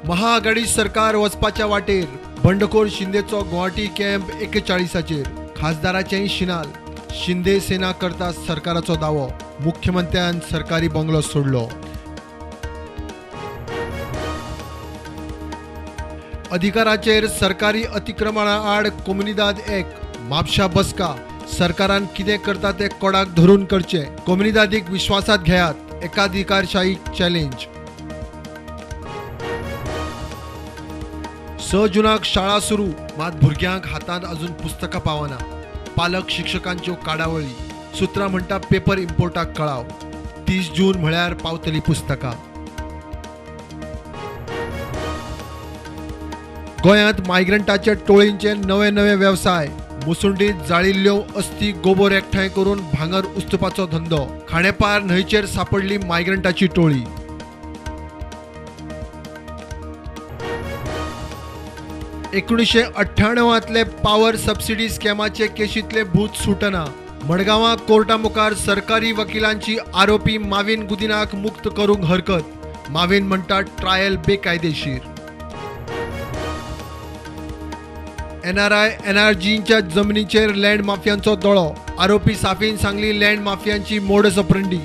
महाआघाडी सरकार वचपाच्या वाटेर बंडखोर शिंदेचो गुवाहाटी कॅम्प 41चेर खासदाराचेय शिनाल. शिंदे सेना करता सरकाराचो दावो. मुख्यमंत्र्यान सरकारी बंगलो सोडलो. अधिकाराचेर सरकारी अतिक्रमणा आड कोमुनिदाद एक म्हापशा बसका. सरकारान कितें करता ते कोडाक धरून करचे. कोमुनिदादीक विश्वासात घेयात. एकाधिकारशाही चॅलेंज. 6 जुनाक शाळा सुरू मात भुरग्यांक हातांत अजून पुस्तकां पावना. पालक शिक्षकांच्यो काडावळी. सुत्रां म्हणटा पेपर इम्पोर्टाक कळाव. 30 जून म्हळ्यार पावतली पुस्तकां. गोंयांत मायग्रंटाचे टोळींचे नवे नवे वेवसाय. मुसुंडीत जाळिल्ल्यो अस्थी गोबोर एकठांय करून भांगर उस्तुपाचो धंदो. खांडेपार न्हंयचेर सापडली मायग्रंटाची टोळी. 1998तले पॉवर सबसिडी स्कॅमाचे केशींतले भूत सुटना. मडगांवां कोर्टा मुखार सरकारी वकिलांची आरोपी माविन गुदिनाक मुक्त करूंक हरकत. माविन म्हणटा ट्रायल बेकायदेशीर. NRI NRGच्या जमनीचेर लँड माफियांचो दोळो. आरोपी साफीन सांगली लँड माफियांची मोडस ऑपरेंडी.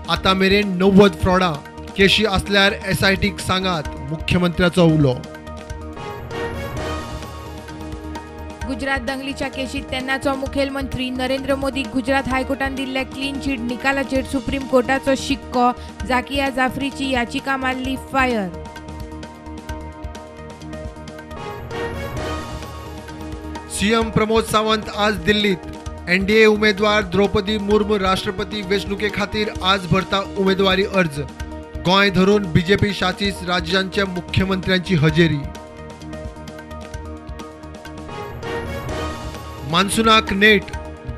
आतां मेरेन 90 फ्रॉडां. केशी आसल्यार SITक सांगात. मुख्यमंत्र्याचो उलो. गुजरात दंगलीच्या केशीत तेन्नाचो मुखेलमंत्री नरेंद्र मोदी गुजरात हायकोर्टान दिल्ल्या क्लीन चीट निकालाचेर सुप्रीम कोर्टाचो शिक्को. जाकिया जाफरीची याचिका मारली फायर. सीएम प्रमोद सावंत आज दिल्लीत. NDA उमेदवार द्रौपदी मुर्मू राष्ट्रपती वेंचणुके खातीर आज भरता उमेदवारी अर्ज. गोंय धरून BJP शासीत राज्यांच्या मुख्यमंत्र्यांची हजेरी. मान्सूनाक नेट.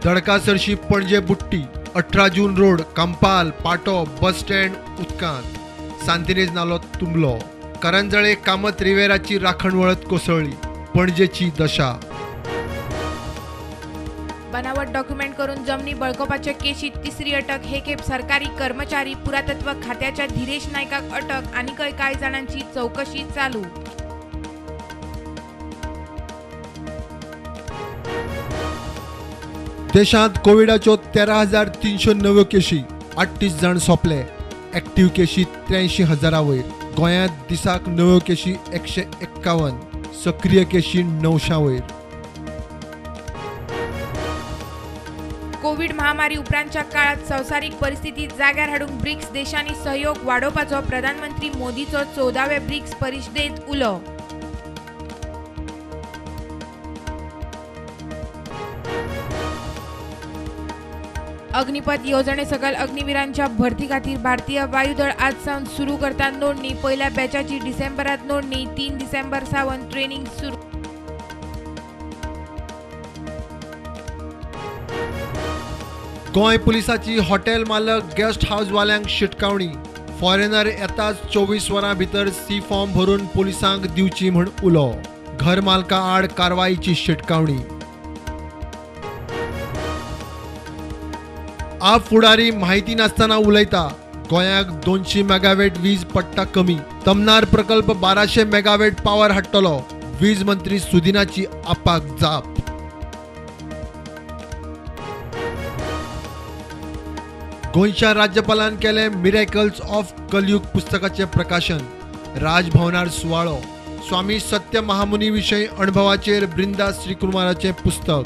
दडकासरशी पणजे बुट्टी. 18 जून रोड कंपाल पाटो बस स्टँड उदकांत. सांतिनेज नालो तुंबलो. करंजळे कामत रिवेराची राखण वळत कोसळ्ळी. पणजेची दशा. बनावट डॉक्युमेंट करून जमनी बळकावपाच्या केशीत तिसरी अटक. हे खेप सरकारी कर्मचारी. पुरातत्व खात्याच्या धीरेश नायकाक अटक. आनीकय कांय जाणांची चौकशी चालू. देशांत कोविडाच्यो 13,309 केशी. 38 जाण सोंपले. एक्टिव्ह केशी 83,000 वयर. गोंयांत दिसाक नव्यो केशी 151. सक्रिय केशी 900 वयर. कोविड महामारी उपरांतच्या काळात संवसारीक परिस्थिती जाग्यार हाडूंक ब्रिक्स देशांनी सहयोग वाडोवपाचो प्रधानमंत्री मोदीचो 14व्या ब्रिक्स परिशदेंत उलो. अग्निपथ येवजणे सकल अग्निवीरांच्या भरती खातीर भारतीय वायुदळ आज सावन सुरू करता नोंदणी. पहिल्या बॅचाची डिसेंबरात नोंदणी. 3 डिसेंबर सावन ट्रेनिंग सुरू. गोंय पुलिसाची हॉटेल मालक गेस्ट हाऊस वाल्यांक शिटकावणी. फॉरेनर येताच 24 वरां भितर सी फॉर्म भरून पुलिसांक दिवची म्हण उलो. घर मालका आड कारवाईची शिटकावणी. आप फुडारी म्हायती नासतना उलयता. गोंयाक 200 मेगावॅट वीज पडटा कमी. तमनार प्रकल्प 1200 मेगावॅट पॉवर हाडटलो. वीज मंत्री सुदिनाची आपाक जाप. गोंयच्या राज्यपालान केले मिरेकल्स ऑफ कलयुग पुस्तकाचे प्रकाशन. राजभवनार सुवाळो. स्वामी सत्य महामुनी विशयी अणभवाचेर ब्रिंदा श्रीकुमाराचे पुस्तक.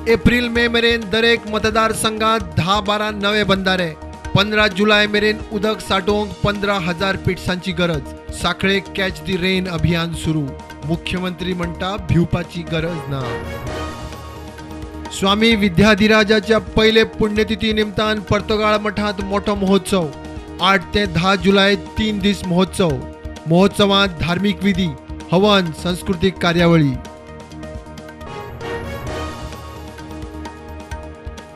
एप्रिल मे मेरेन दरेक मतदारसंघात 10-12 नवे बंधारे. 15 जुलय मेरेन उदक साठोवंक 15,000 पिट्सांची गरज. साखळे कॅच दी रेन अभियान सुरू. मुख्यमंत्री म्हणटा भिवपाची गरज ना. स्वामी विद्याधिराजाच्या पयले पुण्यतिथी निमतान पर्तगाळ मठांत मोठो महोत्सव. 8 ते 10 जुलय 3 दीस महोत्सव. महोत्सवांत धार्मिक विधी, हवन, सांस्कृतिक कार्यावळी.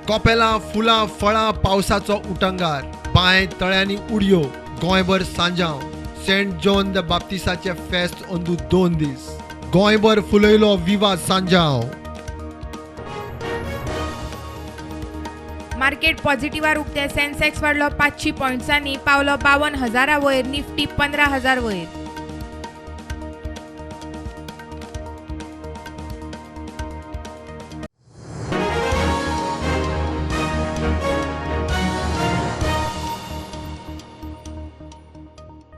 कोपेलां फुलां फळां पावसाचो उटंगार. बांय तळ्यांनी उडयो. गोंयभर सांजाव. सेंट जॉन द बाप्तिसाचे फेस्त अंदू 2 दीस. गोंयभर फुलयलो विवा सांजाव. मार्केट पॉझिटिव्हार उक्ते सेन्सेक्स वाढलो 500 पॉयंट्सांनी पावलो 52,000 वयर, निफ्टी 15,000 वयर.